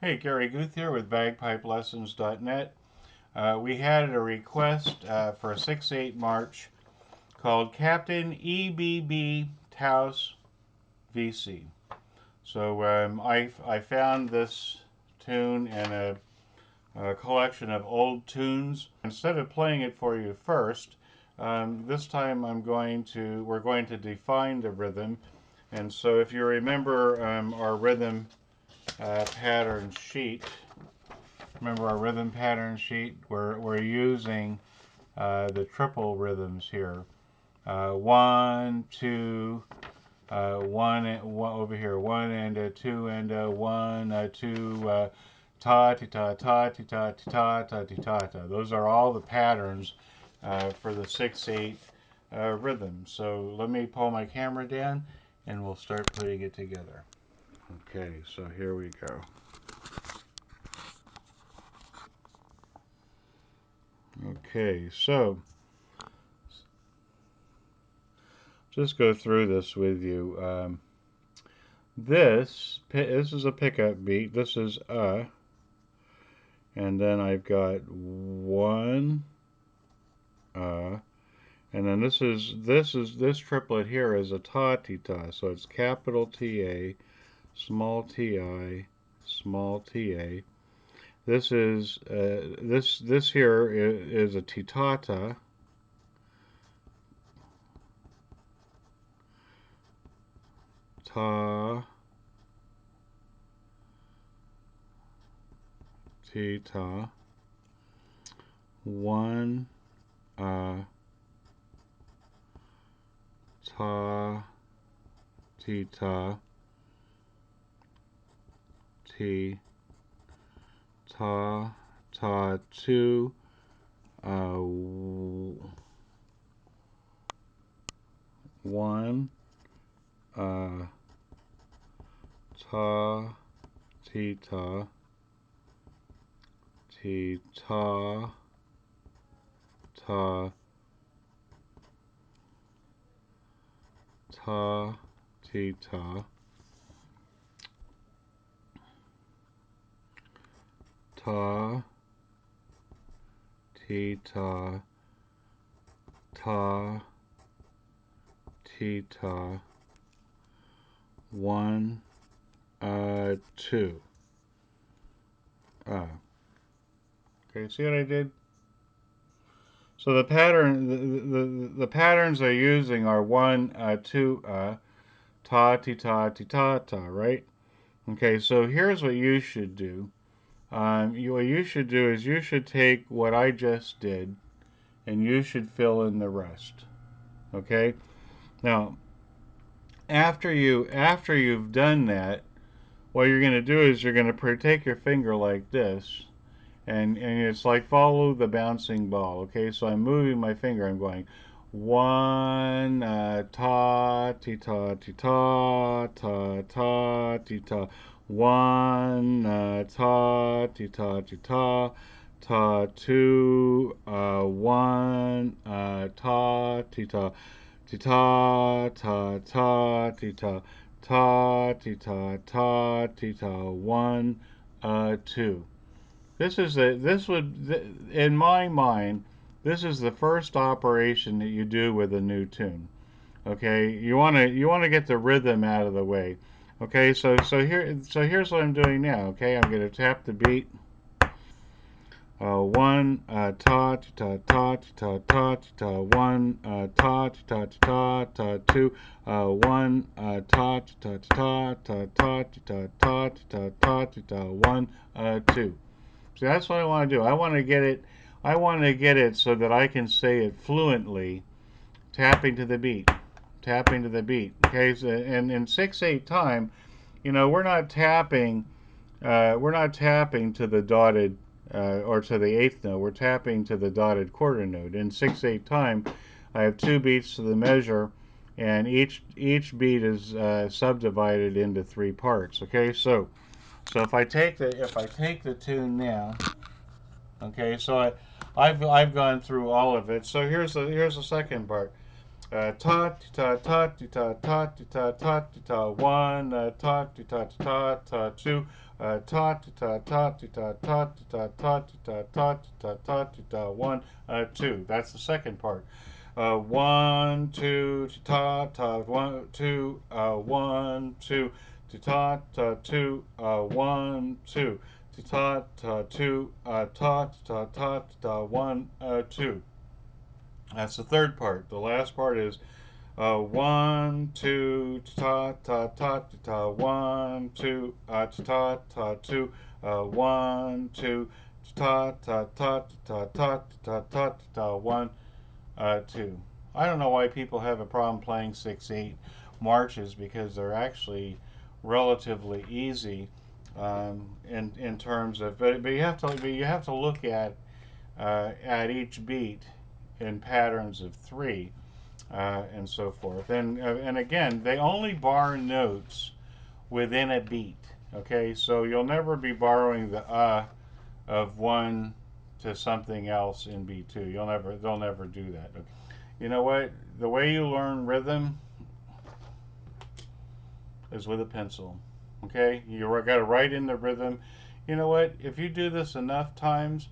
Hey, Gary Guth here with BagpipeLessons.net. We had a request for a 6/8 march called Captain EBB Touse VC. So I found this tune in a collection of old tunes. Instead of playing it for you first, this time we're going to define the rhythm. And so if you remember our rhythm pattern sheet, we're using the triple rhythms here. One, two, one over here. One and a two and a one, two, ta ti ta ta ti ta ti ta ta ti ta ta. Those are all the patterns for the 6/8 rhythm. So let me pull my camera down and we'll start putting it together. Okay, so here we go. Okay, so just go through this with you. This is a pickup beat. This is and then I've got one and then this triplet here is a ta ti ta. So it's capital T A, small T I, small T A. This is this here is a titata. Ta ti ta. One ta ti ta ti ta ta two one ta ti ta ti ta ta ta ti ta ta ti ta ta ti ta one two. Okay, see what I did? So the patterns they're using are one, two, ta ti ta ti ta ta, right? Okay, so here's what you should do. What you should do is you should take what I just did, and you should fill in the rest. Okay. Now, after you've done that, what you're going to do is you're going to take your finger like this, and it's like follow the bouncing ball. Okay, so I'm moving my finger. I'm going one ta ti ta ti ta ta ta ti ta. One ta ti ta ti ta ta two one ta ti ta ti ta ta ta ti ta ta ti ta ta ti ta one two. In my mind, this is the first operation that you do with a new tune. Okay, you want to get the rhythm out of the way. Okay, so here's what I'm doing now. Okay, I'm going to tap the beat. One ta ta ta ta ta ta one ta ta ta ta two one ta ta ta ta ta ta ta ta ta one two. So that's what I want to do. I want to get it so that I can say it fluently, tapping to the beat, tapping to the beat. Okay, so, and in 6/8 time, we're not tapping to the dotted or to the eighth note. We're tapping to the dotted quarter note. In 6/8 time, I have two beats to the measure, and each beat is subdivided into three parts. Okay, so if I take the tune now, okay, so I've gone through all of it. So here's the second part. Ta ti ta ta ti ta ta ti ta ta ti ta one ta ti ta ta ta two ta ta ta ta ta ta ta ta ta ta ta ta 1 2. That's the second part. 1 2 ta ta 1 2 1 2 ta ta 2 1 2 ta ta 2 ta ta ta ta 1 2. That's the third part. The last part is 1 2 ta ta ta ta 1 2 ta ta 2 1 2 ta ta ta ta ta ta ta ta 1 2. I don't know why people have a problem playing 6/8 marches, because they're actually relatively easy in terms of, but you have to look at each beat in patterns of 3 and so forth. And again, they only bar notes within a beat. Okay, so you'll never be borrowing the of one to something else in B2. They'll never do that. Okay. You know what? The way you learn rhythm is with a pencil. Okay, you got to write in the rhythm. You know what? If you do this enough times,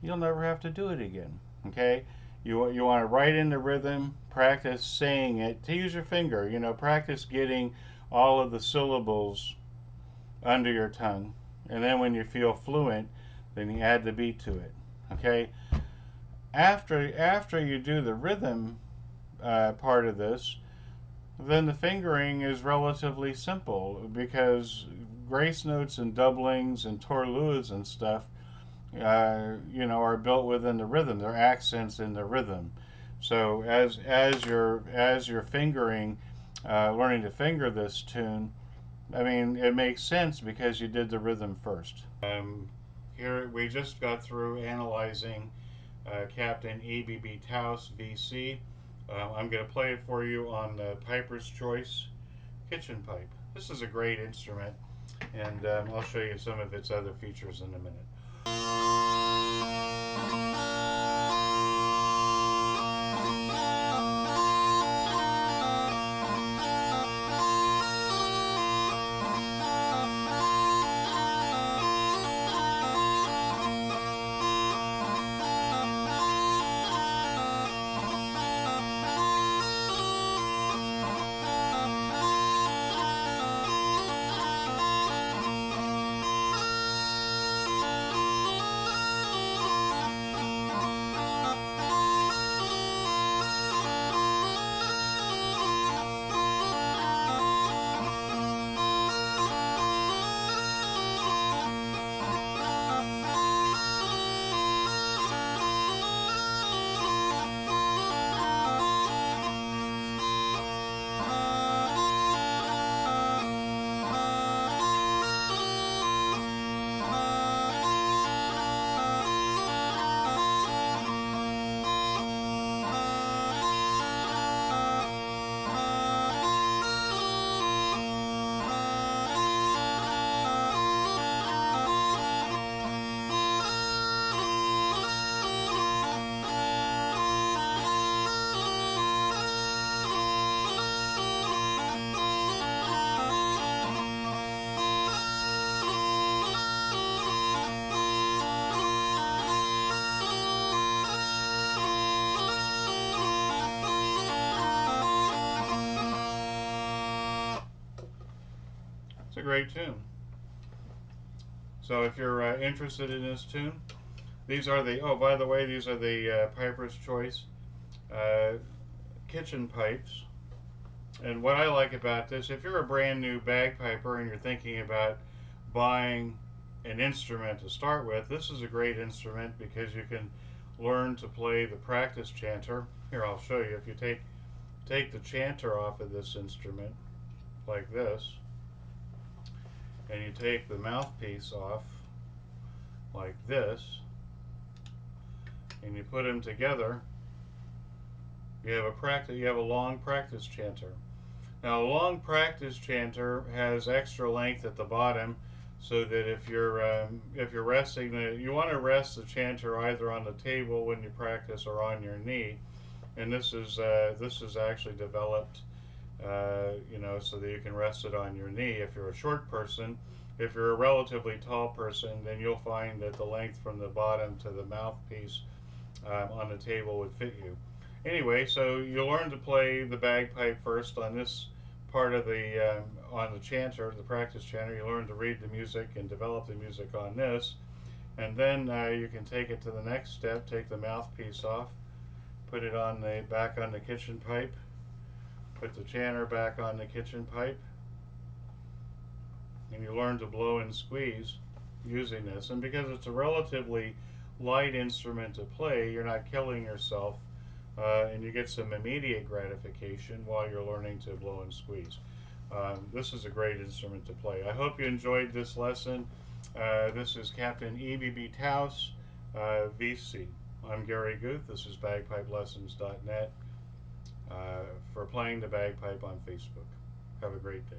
you'll never have to do it again. Okay, you want to write in the rhythm, practice saying it, to use your finger. Practice getting all of the syllables under your tongue, and then when you feel fluent, then you add the beat to it. Okay, after you do the rhythm part of this, then the fingering is relatively simple, because grace notes and doublings and torluas and stuff are built within the rhythm. They're accents in the rhythm. So as you're fingering, learning to finger this tune, I mean, it makes sense because you did the rhythm first. Here we just got through analyzing Captian EBB Touse VC. I'm going to play it for you on the Piper's Choice kitchen pipe. This is a great instrument, and I'll show you some of its other features in a minute. It's a great tune. So if you're interested in this tune, these are the, oh, by the way, these are the Piper's Choice kitchen pipes. And what I like about this, if you're a brand new bagpiper and you're thinking about buying an instrument to start with, this is a great instrument because you can learn to play the practice chanter. Here, I'll show you. If you take the chanter off of this instrument like this, and you take the mouthpiece off like this, and you put them together, you have a long practice chanter. Now, a long practice chanter has extra length at the bottom, so that if you're resting, you want to rest the chanter either on the table when you practice or on your knee. And this is actually developed, so that you can rest it on your knee if you're a short person, If you're a relatively tall person, then you'll find that the length from the bottom to the mouthpiece on the table would fit you. Anyway, so you'll learn to play the bagpipe first on this part of the on the chanter, the practice chanter. You learn to read the music and develop the music on this, and then you can take it to the next step. Take the mouthpiece off, put it on the back on the kitchen pipe, put the chanter back on the kitchen pipe, and you learn to blow and squeeze using this. And because it's a relatively light instrument to play, you're not killing yourself, and you get some immediate gratification while you're learning to blow and squeeze. This is a great instrument to play. I hope you enjoyed this lesson. This is Captain EBB Touse VC. I'm Gary Guth. This is bagpipelessons.net for playing the bagpipe on Facebook. Have a great day.